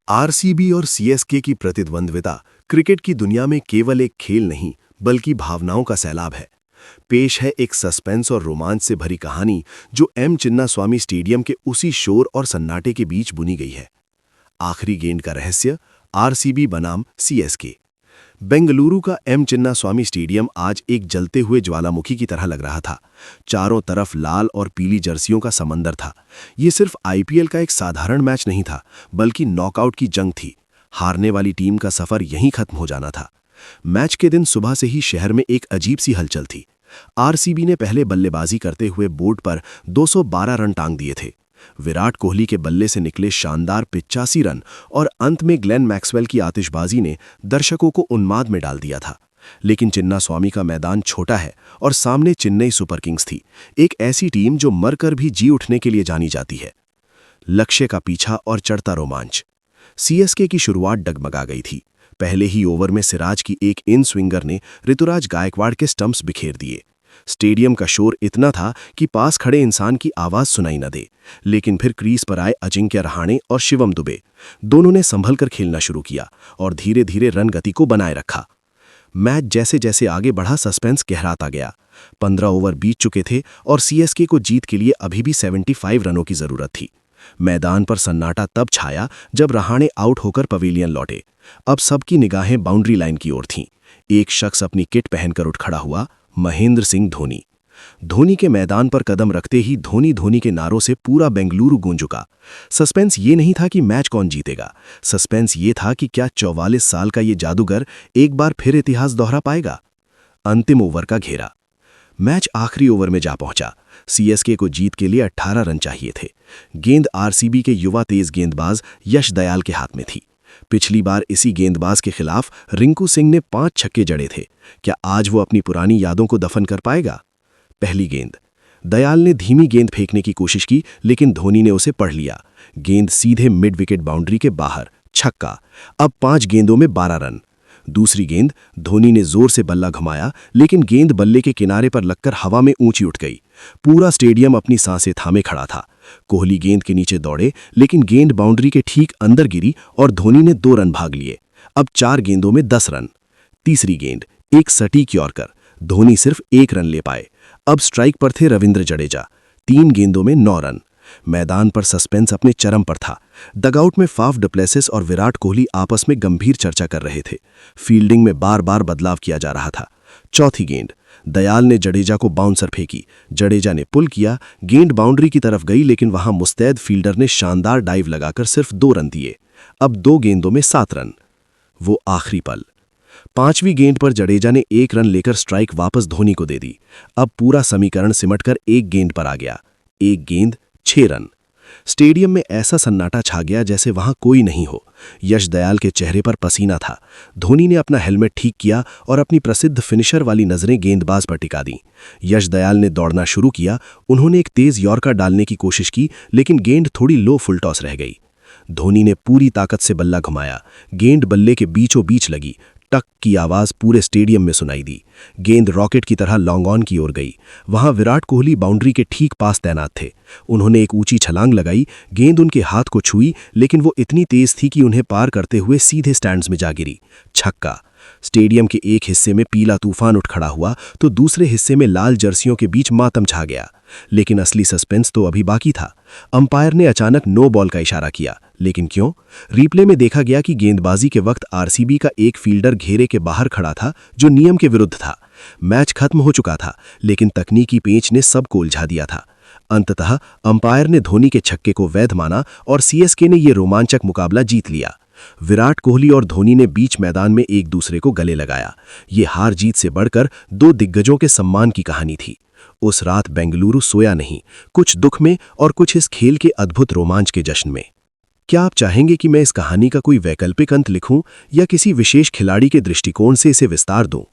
RCB और CSK की प्रतिद्वंद्विता cricket की दुनिया में केवल एक खेल नहीं बल्कि भावनाओं का सैलाब है। पेश है एक सस्पेंस और रोमांच से भरी कहानी जो एम चिन्नास्वामी स्टेडियम के उसी शोर और सन्नाटे के बीच बुनी गई है। आखिरी गेंद का रहस्य, आरसीबी बनाम सीएसके। बेंगलुरु का एम चिन्नास्वामी स्टेडियम आज एक जलते हुए ज्वालामुखी की तरह लग रहा था। चारों तरफ लाल और पीली जर्सियों का समंदर था। ये सिर्फ आईपीएल का एक साधारण मैच नहीं था, बल्कि नॉकआउट की जंग थी। हारने वाली टीम का सफर यहीं खत्म हो जाना था। मैच के दिन सुबह से ही शहर में एक अजीब सी हलचल थी। आरसीबी ने पहले बल्लेबाजी करते हुए बोर्ड पर 212 रन टांग दिए थे। विराट कोहली के बल्ले से निकले शानदार 85 रन और अंत में ग्लेन मैक्सवेल की आतिशबाजी ने दर्शकों को उन्माद में डाल दिया था। लेकिन चिन्नास्वामी का मैदान छोटा है और सामने चेन्नई सुपर किंग्स थी, एक ऐसी टीम जो मरकर भी जी उठने के लिए जानी जाती है। लक्ष्य का पीछा और चढ़ता रोमांच। सीएसके की शुरुआत डगमगा गई थी। पहले ही ओवर में सिराज की एक इन स्विंगर ने ऋतुराज गायकवाड़ के स्टंप्स बिखेर दिए। स्टेडियम का शोर इतना था कि पास खड़े इंसान की आवाज सुनाई न दे। लेकिन फिर क्रीज पर आए अजिंक्य रहाणे और शिवम दुबे। दोनों ने संभल कर खेलना शुरू किया और धीरे धीरे रन गति को बनाए रखा। मैच जैसे जैसे आगे बढ़ा, सस्पेंस गहराता गया। 15 ओवर बीत चुके थे और सीएसके को जीत के लिए अभी भी 75 रनों की जरूरत थी। मैदान पर सन्नाटा तब छाया जब रहाणे आउट होकर पवेलियन लौटे। अब सबकी निगाहें बाउंड्री लाइन की ओर थीं। एक शख्स अपनी किट पहनकर उठ खड़ा हुआ, महेंद्र सिंह धोनी। धोनी के मैदान पर कदम रखते ही धोनी धोनी के नारों से पूरा बेंगलुरु गूंज उठा। सस्पेंस ये नहीं था कि मैच कौन जीतेगा, सस्पेंस ये था कि क्या 44 साल का ये जादूगर एक बार फिर इतिहास दोहरा पाएगा। अंतिम ओवर का घेरा। मैच आखिरी ओवर में जा पहुंचा। सीएसके को जीत के लिए 18 रन चाहिए थे। गेंद आरसीबी के युवा तेज गेंदबाज यश दयाल के हाथ में थी। पिछली बार इसी गेंदबाज के खिलाफ रिंकू सिंह ने 5 छक्के जड़े थे। क्या आज वो अपनी पुरानी यादों को दफन कर पाएगा? पहली गेंद। दयाल ने धीमी गेंद फेंकने की कोशिश की, लेकिन धोनी ने उसे पढ़ लिया। गेंद सीधे मिड विकेट बाउंड्री के बाहर, छक्का। अब 5 गेंदों में 12 रन। दूसरी गेंद। धोनी ने जोर से बल्ला घुमाया, लेकिन गेंद बल्ले के किनारे पर लगकर हवा में ऊंची उठ गई। पूरा स्टेडियम अपनी सांसें थामे खड़ा था। कोहली गेंद के नीचे दौड़े, लेकिन गेंद बाउंड्री के ठीक अंदर गिरी और धोनी ने 2 रन भाग लिए। अब 4 गेंदों में 10 रन। तीसरी गेंद, एक सटीक यॉर्कर। धोनी सिर्फ 1 रन ले पाए। अब स्ट्राइक पर थे रविंद्र जडेजा। 3 गेंदों में 9 रन। मैदान पर सस्पेंस अपने चरम पर था। डगआउट में फाफ डुप्लेसिस और विराट कोहली आपस में गंभीर चर्चा कर रहे थे। फील्डिंग में बार बार बदलाव किया जा रहा था। चौथी गेंद। दयाल ने जडेजा को बाउंसर फेंकी। जडेजा ने पुल किया। गेंद बाउंड्री की तरफ गई, लेकिन वहां मुस्तैद फील्डर ने शानदार डाइव लगाकर सिर्फ 2 रन दिए। अब 2 गेंदों में 7 रन। वो आखिरी पल। 5वीं गेंद पर जडेजा ने 1 रन लेकर स्ट्राइक वापस धोनी को दे दी। अब पूरा समीकरण सिमटकर 1 गेंद पर आ गया। 1 गेंद, 6 रन। स्टेडियम में ऐसा सन्नाटा छा गया जैसे वहां कोई नहीं हो। यश दयाल के चेहरे पर पसीना था। धोनी ने अपना हेलमेट ठीक किया और अपनी प्रसिद्ध फिनिशर वाली नजरें गेंदबाज पर टिका दी। यश दयाल ने दौड़ना शुरू किया। उन्होंने एक तेज यॉर्कर डालने की कोशिश की, लेकिन गेंद थोड़ी लो फुल टॉस रह गई। धोनी ने पूरी ताकत से बल्ला घुमाया। गेंद बल्ले के बीचों बीच लगी। टक की आवाज पूरे स्टेडियम में सुनाई दी। गेंद रॉकेट की तरह लॉन्ग ऑन की ओर गई। वहां विराट कोहली बाउंड्री के ठीक पास तैनात थे। उन्होंने एक ऊंची छलांग लगाई। गेंद उनके हाथ को छुई, लेकिन वो इतनी तेज थी कि उन्हें पार करते हुए सीधे स्टैंड्स में जा गिरी। छक्का। स्टेडियम के एक हिस्से में पीला तूफान उठ खड़ा हुआ तो दूसरे हिस्से में लाल जर्सियों के बीच मातम छा गया। लेकिन असली सस्पेंस तो अभी बाकी था। अंपायर ने अचानक नो बॉल का इशारा किया, लेकिन क्यों? रिप्ले में देखा गया कि गेंदबाजी के वक्त आरसीबी का एक फील्डर घेरे के बाहर खड़ा था, जो नियम के विरुद्ध था। मैच खत्म हो चुका था, लेकिन तकनीकी पेंच ने सबको उलझा दिया था। अंततः अंपायर ने धोनी के छक्के को वैध माना और सीएसके ने यह रोमांचक मुकाबला जीत लिया। विराट कोहली और धोनी ने बीच मैदान में एक दूसरे को गले लगाया। ये हार जीत से बढ़कर 2 दिग्गजों के सम्मान की कहानी थी। उस रात बेंगलुरु सोया नहीं, कुछ दुख में और कुछ इस खेल के अद्भुत रोमांच के जश्न में। क्या आप चाहेंगे कि मैं इस कहानी का कोई वैकल्पिक अंत लिखूं या किसी विशेष खिलाड़ी के दृष्टिकोण से इसे विस्तार दूं?